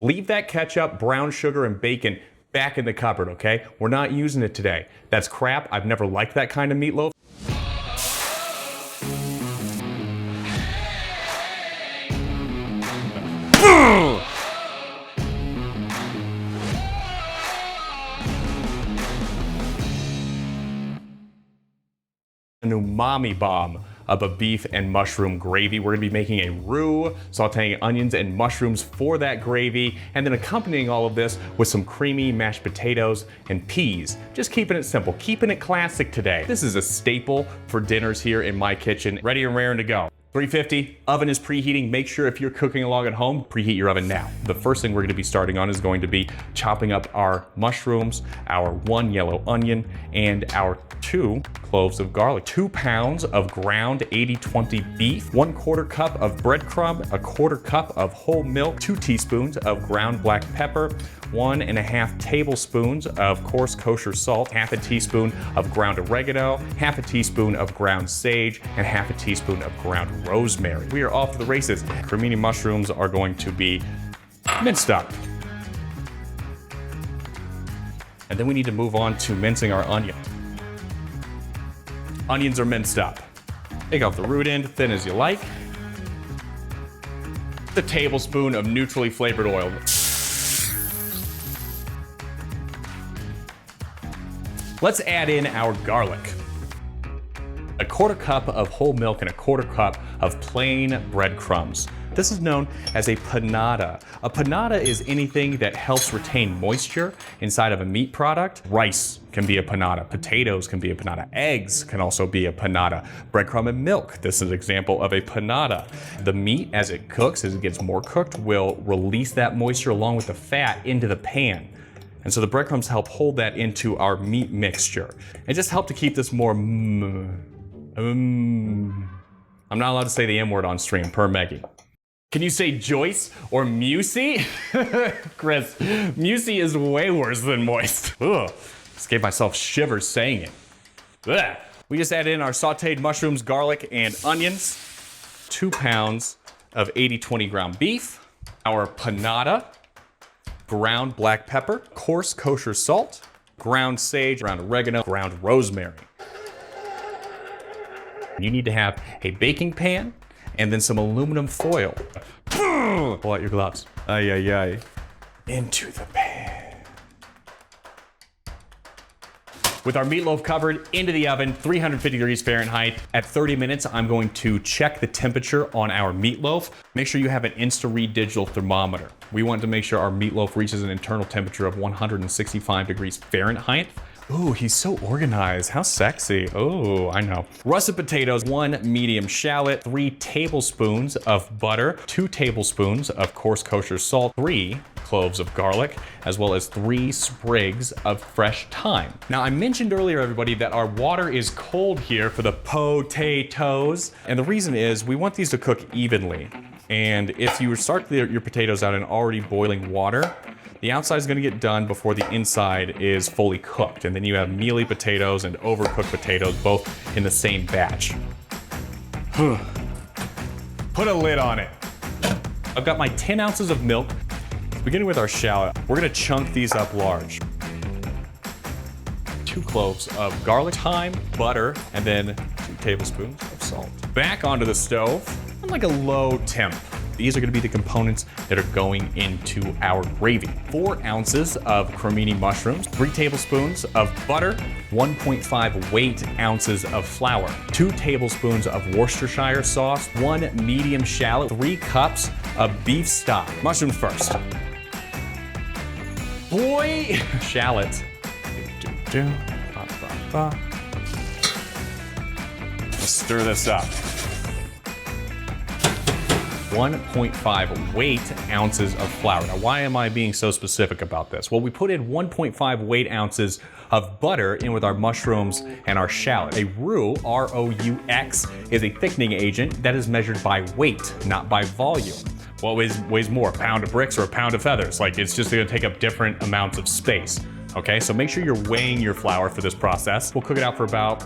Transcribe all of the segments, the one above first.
Leave that ketchup, brown sugar, and bacon back in the cupboard, okay? We're not using it today. That's crap. I've never liked that kind of meatloaf. An umami-bomb of a beef and mushroom gravy. We're gonna be making a roux, sauteing onions and mushrooms for that gravy, and then accompanying all of this with some creamy mashed potatoes and peas. Just keeping it simple, keeping it classic today. This is a staple for dinners here in my kitchen, ready and raring to go. 350, oven is preheating. Make sure if you're cooking along at home, preheat your oven now. The first thing we're gonna be starting on is going to be chopping up our mushrooms, our 1 yellow onion, and our 2 cloves of garlic, 2 pounds of ground 80/20 beef, 1/4 cup of breadcrumb, 1/4 cup of whole milk, 2 teaspoons of ground black pepper, 1.5 tablespoons of coarse kosher salt, 1/2 teaspoon of ground oregano, 1/2 teaspoon of ground sage, and 1/2 teaspoon of ground rosemary. We are off to the races. Cremini mushrooms are going to be minced up. And then we need to move on to mincing our onion. Onions are minced up. Take off the root end, thin as you like. A tablespoon of neutrally flavored oil. Let's add in our garlic. 1/4 cup of whole milk and 1/4 cup of plain breadcrumbs. This is known as a panada. A panada is anything that helps retain moisture inside of a meat product. Rice can be a panada, potatoes can be a panada, eggs can also be a panada, breadcrumb and milk. This is an example of a panada. The meat, as it cooks, as it gets more cooked, will release that moisture along with the fat into the pan. And so the breadcrumbs help hold that into our meat mixture. And just help to keep this more I'm not allowed to say the M word on stream, per Maggie. Can you say Joyce or Musey? Chris, Musey is way worse than moist. Ugh. Just gave myself shivers saying it. Ugh. We just added in our sauteed mushrooms, garlic, and onions. 2 pounds of 80/20 ground beef. Our panada, ground black pepper, coarse kosher salt, ground sage, ground oregano, ground rosemary. You need to have a baking pan and then some aluminum foil. Pull out your gloves. Ay, ay, ay. Into the pan. With our meatloaf covered, into the oven, 350 degrees Fahrenheit. At 30 minutes, I'm going to check the temperature on our meatloaf. Make sure you have an InstaRead digital thermometer. We want to make sure our meatloaf reaches an internal temperature of 165 degrees Fahrenheit. Ooh, he's so organized. How sexy. Oh, I know. Russet potatoes, 1 medium shallot, 3 tablespoons of butter, 2 tablespoons of coarse kosher salt, 3 cloves of garlic, as well as 3 sprigs of fresh thyme. Now, I mentioned earlier, everybody, that our water is cold here for the potatoes. And the reason is we want these to cook evenly. And if you start your potatoes out in already boiling water, the outside is going to get done before the inside is fully cooked. And then you have mealy potatoes and overcooked potatoes both in the same batch. Put a lid on it. I've got my 10 ounces of milk. Beginning with our shallot, we're going to chunk these up large. 2 cloves of garlic, thyme, butter, and then 2 tablespoons of salt. Back onto the stove on like a low temp. These are going to be the components that are going into our gravy. 4 ounces of cremini mushrooms, 3 tablespoons of butter, 1.5 weight ounces of flour, 2 tablespoons of Worcestershire sauce, 1 medium shallot, 3 cups of beef stock. Mushrooms first. Boy! Shallot. Let's stir this up. 1.5 weight ounces of flour. Now, why am I being so specific about this? Well, we put in 1.5 weight ounces of butter in with our mushrooms and our shallot. A roux, R-O-U-X, is a thickening agent that is measured by weight, not by volume. What weighs more, a pound of bricks or a pound of feathers? Like, it's just gonna take up different amounts of space. Okay, so make sure you're weighing your flour for this process. We'll cook it out for about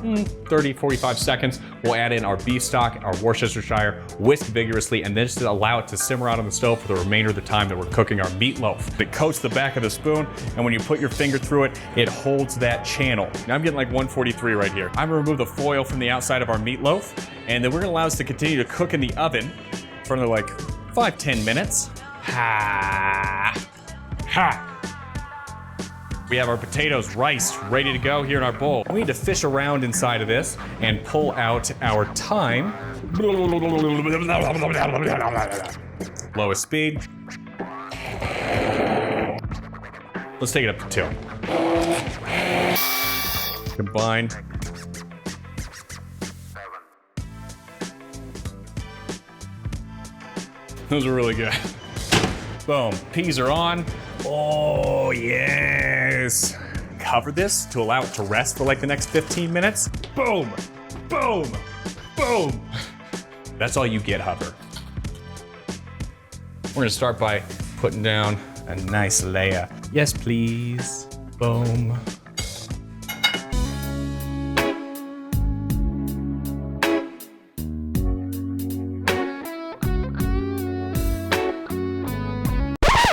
30, 45 seconds. We'll add in our beef stock, our Worcestershire, whisk vigorously, and then just allow it to simmer out on the stove for the remainder of the time that we're cooking our meatloaf. It coats the back of the spoon, and when you put your finger through it, it holds that channel. Now I'm getting like 143 right here. I'm gonna remove the foil from the outside of our meatloaf, and then we're gonna allow us to continue to cook in the oven for another like 5-10 minutes. Ha! Ha! We have our potatoes riced, ready to go here in our bowl. We need to fish around inside of this and pull out our thyme. Lowest speed. Let's take it up to 2. Combine. Those are really good. Boom, peas are on. Oh, yes. Cover this to allow it to rest for like the next 15 minutes. Boom, boom, boom. That's all you get, Hover. We're gonna start by putting down a nice layer. Yes, please. Boom.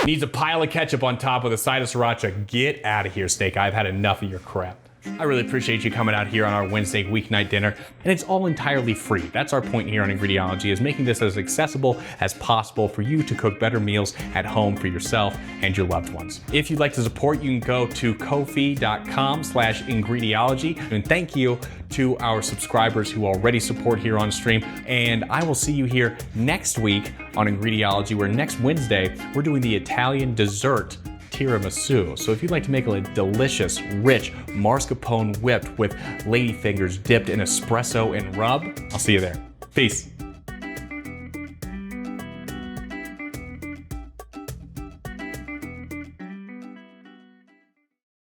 Needs a pile of ketchup on top with a side of sriracha. Get out of here, steak. I've had enough of your crap. I really appreciate you coming out here on our Wednesday weeknight dinner, and it's all entirely free. That's our point here on Ingrediology, is making this as accessible as possible for you to cook better meals at home for yourself and your loved ones. If you'd like to support, you can go to ko-fi.com/Ingrediology, and thank you to our subscribers who already support here on stream, and I will see you here next week on Ingrediology, where next Wednesday, we're doing the Italian dessert tiramisu. So if you'd like to make a delicious, rich mascarpone whipped with ladyfingers dipped in espresso and rub, I'll see you there. Peace.